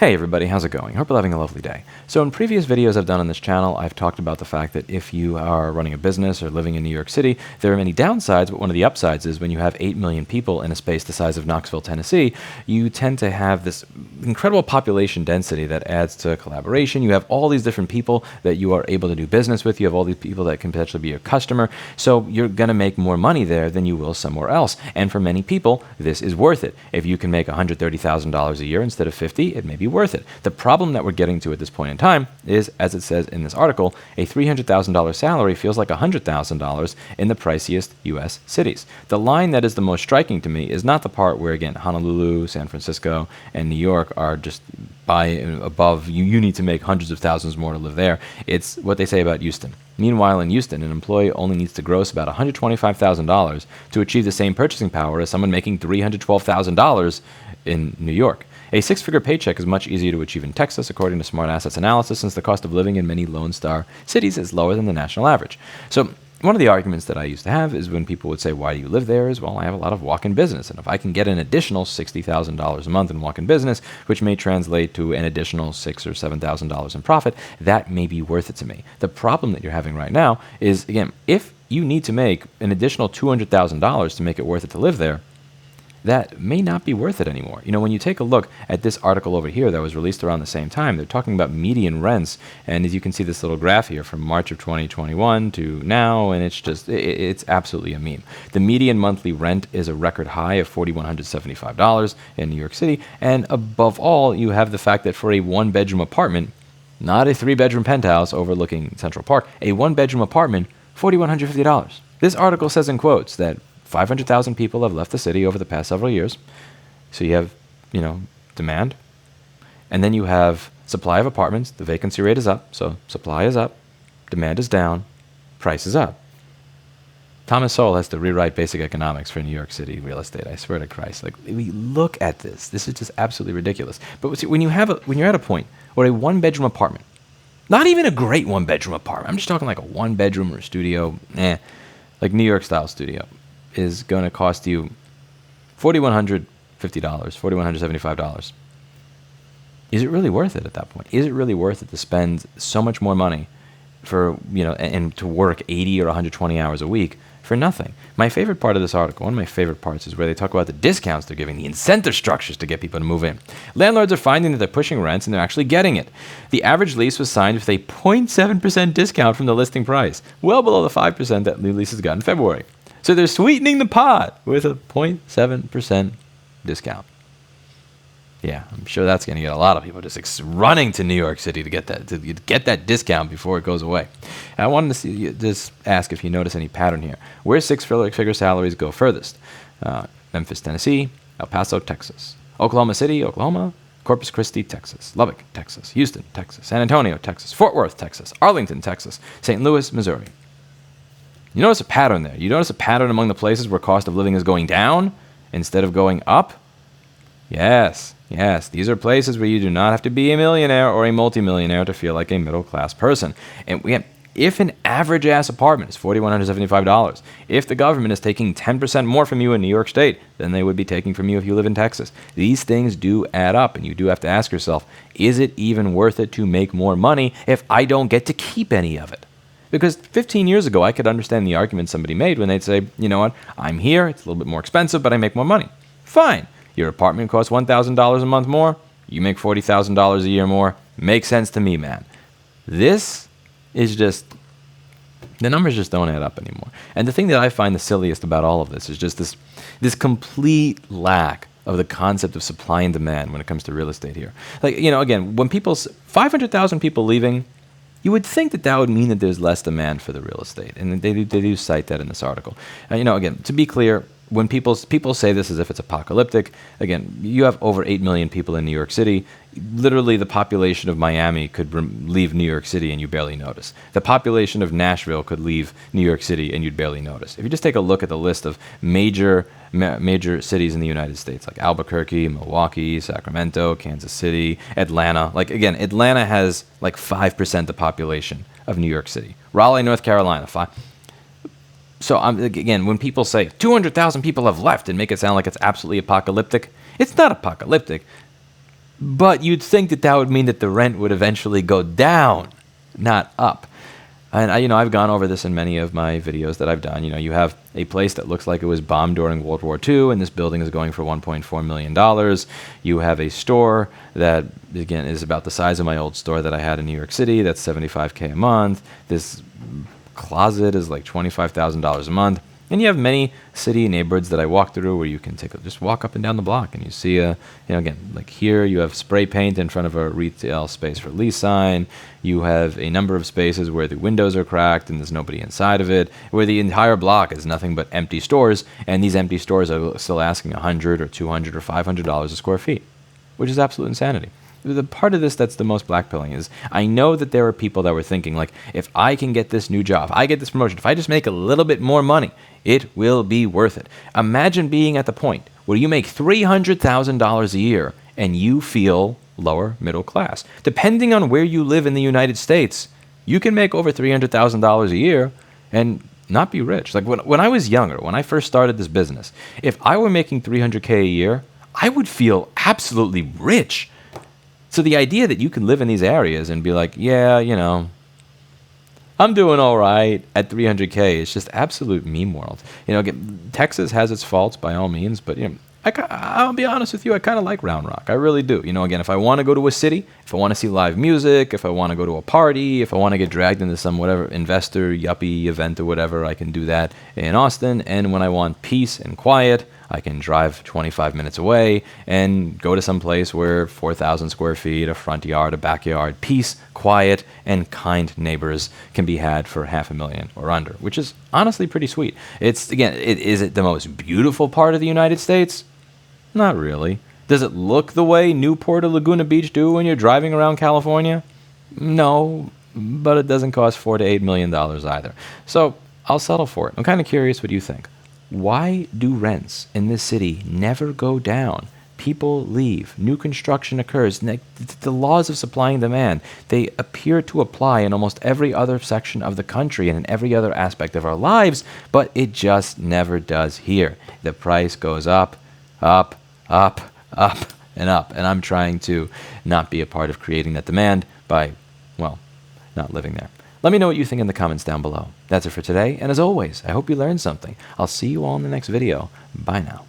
Hey everybody, how's it going? Hope you're having a lovely day. So in previous videos I've done on this channel, I've talked about the fact that if you are running a business or living in New York City, there are many downsides, but one of the upsides is when you have 8 million people in a space the size of Knoxville, Tennessee, you tend to have this incredible population density that adds to collaboration. You have all these different people that you are able to do business with. You have all these people that can potentially be your customer. So you're going to make more money there than you will somewhere else. And for many people, this is worth it. If you can make $130,000 a year instead of 50, it may be worth it. The problem that we're getting to at this point in time is, as it says in this article, a $300,000 salary feels like $100,000 in the priciest U.S. cities. The line that is the most striking to me is not the part where, again, Honolulu, San Francisco, and New York are just by above. You need to make hundreds of thousands more to live there. It's what they say about Houston. Meanwhile, in Houston, an employee only needs to gross about $125,000 to achieve the same purchasing power as someone making $312,000 in New York. A six-figure paycheck is much easier to achieve in Texas, according to Smart Assets Analysis, since the cost of living in many Lone Star cities is lower than the national average. So one of the arguments that I used to have is when people would say, why do you live there? Is, well, I have a lot of walk-in business. And if I can get an additional $60,000 a month in walk-in business, which may translate to an additional $6,000 or $7,000 in profit, that may be worth it to me. The problem that you're having right now is, again, if you need to make an additional $200,000 to make it worth it to live there, that may not be worth it anymore. You know, when you take a look at this article over here that was released around the same time, they're talking about median rents, and as you can see this little graph here from March of 2021 to now, and it's absolutely a meme. The median monthly rent is a record high of $4,175 in New York City, and above all, you have the fact that for a one-bedroom apartment, not a three-bedroom penthouse overlooking Central Park, a one-bedroom apartment, $4,150. This article says in quotes that 500,000 people have left the city over the past several years. So you have, demand. And then you have supply of apartments. The vacancy rate is up. So supply is up. Demand is down. Price is up. Thomas Sowell has to rewrite basic economics for New York City real estate. I swear to Christ. Like, we look at this. This is just absolutely ridiculous. But see, when you're at a point where a one-bedroom apartment, not even a great one-bedroom apartment, I'm just talking like a one-bedroom or a studio, like New York-style studio, is going to cost you $4,150, $4,175. Is it really worth it at that point? Is it really worth it to spend so much more money for, and to work 80 or 120 hours a week for nothing? My favorite part of this article, one of my favorite parts, is where they talk about the discounts they're giving, the incentive structures to get people to move in. Landlords are finding that they're pushing rents and they're actually getting it. The average lease was signed with a 0.7% discount from the listing price, well below the 5% that new leases got in February. So they're sweetening the pot with a 0.7% discount. Yeah, I'm sure that's going to get a lot of people just running to New York City to get that discount before it goes away. And I wanted to just ask if you notice any pattern here. Where six-figure salaries go furthest? Memphis, Tennessee; El Paso, Texas; Oklahoma City, Oklahoma; Corpus Christi, Texas; Lubbock, Texas; Houston, Texas; San Antonio, Texas; Fort Worth, Texas; Arlington, Texas; St. Louis, Missouri. You notice a pattern there. You notice a pattern among the places where cost of living is going down instead of going up? Yes. These are places where you do not have to be a millionaire or a multimillionaire to feel like a middle-class person. And if an average-ass apartment is $4,175, if the government is taking 10% more from you in New York State than they would be taking from you if you live in Texas, these things do add up, and you do have to ask yourself, is it even worth it to make more money if I don't get to keep any of it? Because 15 years ago, I could understand the argument somebody made when they'd say, you know what, I'm here, it's a little bit more expensive, but I make more money. Fine. Your apartment costs $1,000 a month more, you make $40,000 a year more. Makes sense to me, man. This is just, the numbers just don't add up anymore. And the thing that I find the silliest about all of this is just this complete lack of the concept of supply and demand when it comes to real estate here. Like, again, when 500,000 people leaving, you would think that would mean that there's less demand for the real estate, and they do cite that in this article. Again, to be clear, when people say this as if it's apocalyptic, again, you have over 8 million people in New York City. Literally, the population of Miami could leave New York City and you barely notice. The population of Nashville could leave New York City and you'd barely notice. If you just take a look at the list of major cities in the United States, like Albuquerque, Milwaukee, Sacramento, Kansas City, Atlanta. Like, again, Atlanta has like 5% the population of New York City. Raleigh, North Carolina, 5%. So, again, when people say 200,000 people have left and make it sound like it's absolutely apocalyptic, it's not apocalyptic. But you'd think that that would mean that the rent would eventually go down, not up. And I've gone over this in many of my videos that I've done. You have a place that looks like it was bombed during World War II, and this building is going for $1.4 million. You have a store that, again, is about the size of my old store that I had in New York City. That's $75K a month. This closet is like $25,000 a month. And you have many city neighborhoods that I walk through where you can just walk up and down the block, and you see again, like here you have spray paint in front of a retail space for lease sign. You have a number of spaces where the windows are cracked and there's nobody inside of it, where the entire block is nothing but empty stores, and these empty stores are still asking $100 or $200 or $500 a square feet, which is absolute insanity. The part of this that's the most blackpilling is I know that there are people that were thinking, like, if I can get this new job, if I get this promotion, if I just make a little bit more money, it will be worth it. Imagine being at the point where you make $300,000 a year and you feel lower middle class. Depending on where you live in the United States, you can make over $300,000 a year and not be rich. Like when I was younger, when I first started this business, if I were making $300K a year, I would feel absolutely rich. So the idea that you can live in these areas and be like, yeah, I'm doing all right at $300K is just absolute meme world. Texas has its faults by all means, but I'll be honest with you, I kind of like Round Rock. I really do. Again, if I want to go to a city, if I want to see live music, if I want to go to a party, if I want to get dragged into some whatever investor, yuppie event or whatever, I can do that in Austin. And when I want peace and quiet, I can drive 25 minutes away and go to some place where 4,000 square feet, a front yard, a backyard, peace, quiet, and kind neighbors can be had for $500,000 or under, which is honestly pretty sweet. Is it the most beautiful part of the United States? Not really. Does it look the way Newport or Laguna Beach do when you're driving around California? No, but it doesn't cost $4 to $8 million either. So I'll settle for it. I'm kind of curious what you think. Why do rents in this city never go down? People leave. New construction occurs. The laws of supply and demand, they appear to apply in almost every other section of the country and in every other aspect of our lives, but it just never does here. The price goes up, up, up, up, and up. And I'm trying to not be a part of creating that demand by, not living there. Let me know what you think in the comments down below. That's it for today, and as always, I hope you learned something. I'll see you all in the next video. Bye now.